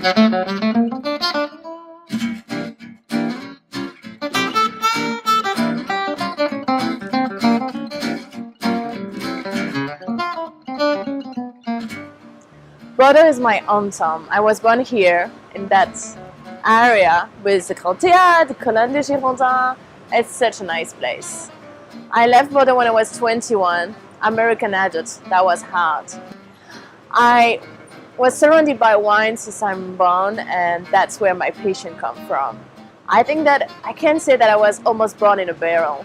Bordeaux is my hometown. I was born here in that area with the Grand Théâtre, the Colonne de Girondins. It's such a nice place. I left Bordeaux when I was 21, American adult. That was hard. I was surrounded by wine since I'm born, and that's where my passion comes from. I think that I can say that I was almost born in a barrel.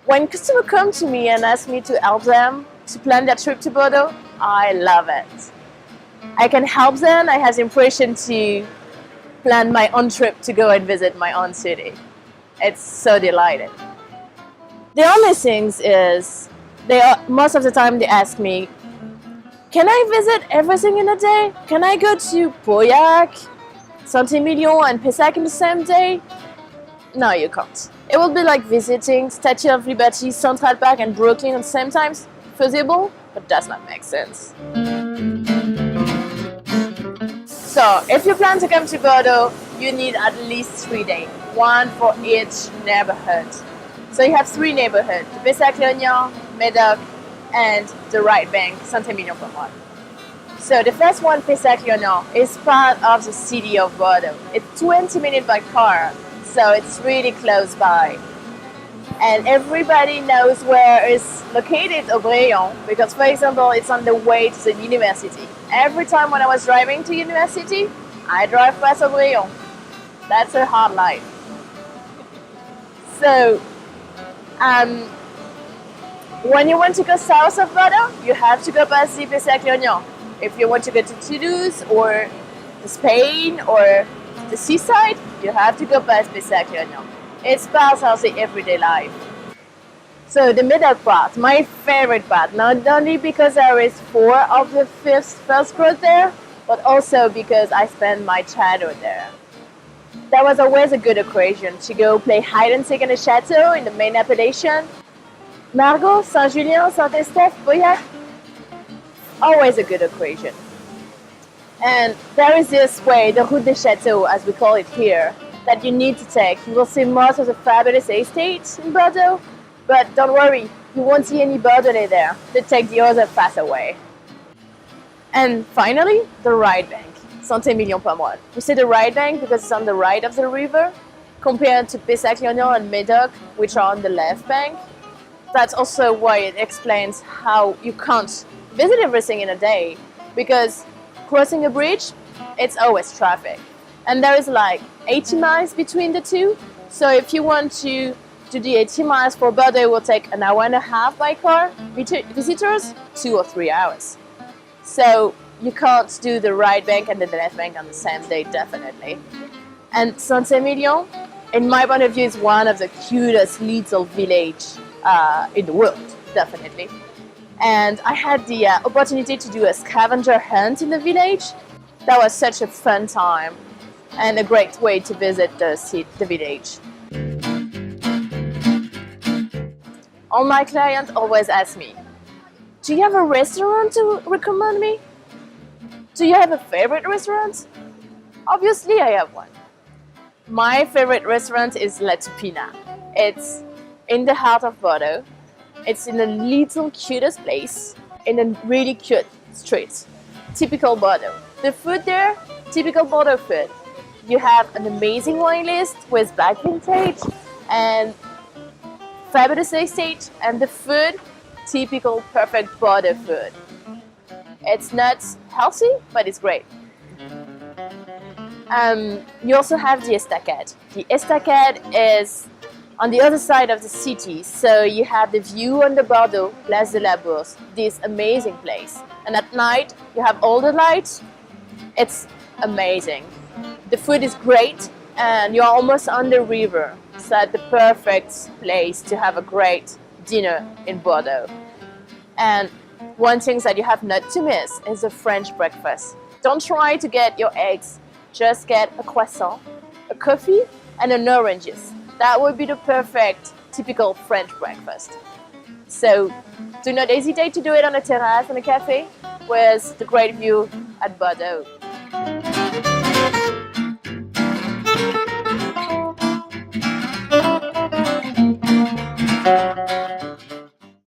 When customers come to me and ask me to help them to plan their trip to Bordeaux, I love it. I can help them. I have the impression to plan my own trip to go and visit my own city. It's so delighted. The only things is, most of the time they ask me, can I visit everything in a day? Can I go to Pauillac, Saint-Emilion and Pessac in the same day? No, you can't. It will be like visiting Statue of Liberty, Central Park and Brooklyn at the same time. Feasible, but does not make sense. So, if you plan to come to Bordeaux, you need at least 3 days, one for each neighborhood. So you have 3 neighborhoods, the Pessac-Léognan, Médoc, and the right bank, Saint-Emilion-Pomerol. So the first one, Pessac-Léognan, is part of the city of Bordeaux. It's 20 minutes by car, so it's really close by. And everybody knows where it's located, Aubryon, because, for example, it's on the way to the university. Every time when I was driving to university, I drive past Aubryon. That's a hard life. So, when you want to go south of Bordeaux, you have to go past the Pessac-Léognan. If you want to go to Toulouse or to Spain or the seaside, you have to go past Pessac-Léognan. It's part of the everyday life. So the middle part, my favorite part, not only because there is 4 of the first grade there, but also because I spent my childhood there. That was always a good occasion to go play hide and seek in a chateau in the main appellation. Margaux, Saint-Julien, Saint-Estèphe, Pauillac, always a good occasion. And there is this way, the Route des Châteaux, as we call it here, that you need to take. You will see most of the fabulous estates in Bordeaux, but don't worry, you won't see any Bordelais there. They take the other path away. And finally, the right bank, Saint-Emilion-Pomerol. We see the right bank because it's on the right of the river, compared to Pessac-Léognan and Médoc, which are on the left bank. That's also why it explains how you can't visit everything in a day, because crossing a bridge, it's always traffic. And there is like 80 miles between the two. So if you want to do the 80 miles for Bordeaux, it will take an hour and a half by car. Visitors, 2 or 3 hours. So you can't do the right bank and the left bank on the same day, definitely. And Saint-Emilion, in my point of view, is one of the cutest little villages in the world, definitely. And I had the opportunity to do a scavenger hunt in the village. That was such a fun time and a great way to visit the village. All my clients always ask me, do you have a restaurant to recommend me? Do you have a favorite restaurant? Obviously I have one. My favorite restaurant is La Tupina. It's in the heart of Bordeaux. It's in a little cutest place, in a really cute street. Typical Bordeaux. The food there, typical Bordeaux food. You have an amazing wine list with black vintage and fabulous estate, and the food, typical perfect Bordeaux food. It's not healthy, but it's great. You also have the Estacade. The Estacade is on the other side of the city, so you have the view on the Bordeaux, Place de la Bourse, this amazing place. And at night, you have all the lights. It's amazing. The food is great, and you're almost on the river. So it's the perfect place to have a great dinner in Bordeaux. And one thing that you have not to miss is the French breakfast. Don't try to get your eggs. Just get a croissant, a coffee, and an orange juice. That would be the perfect, typical French breakfast. So do not hesitate to do it on a terrace in a cafe with the great view at Bordeaux.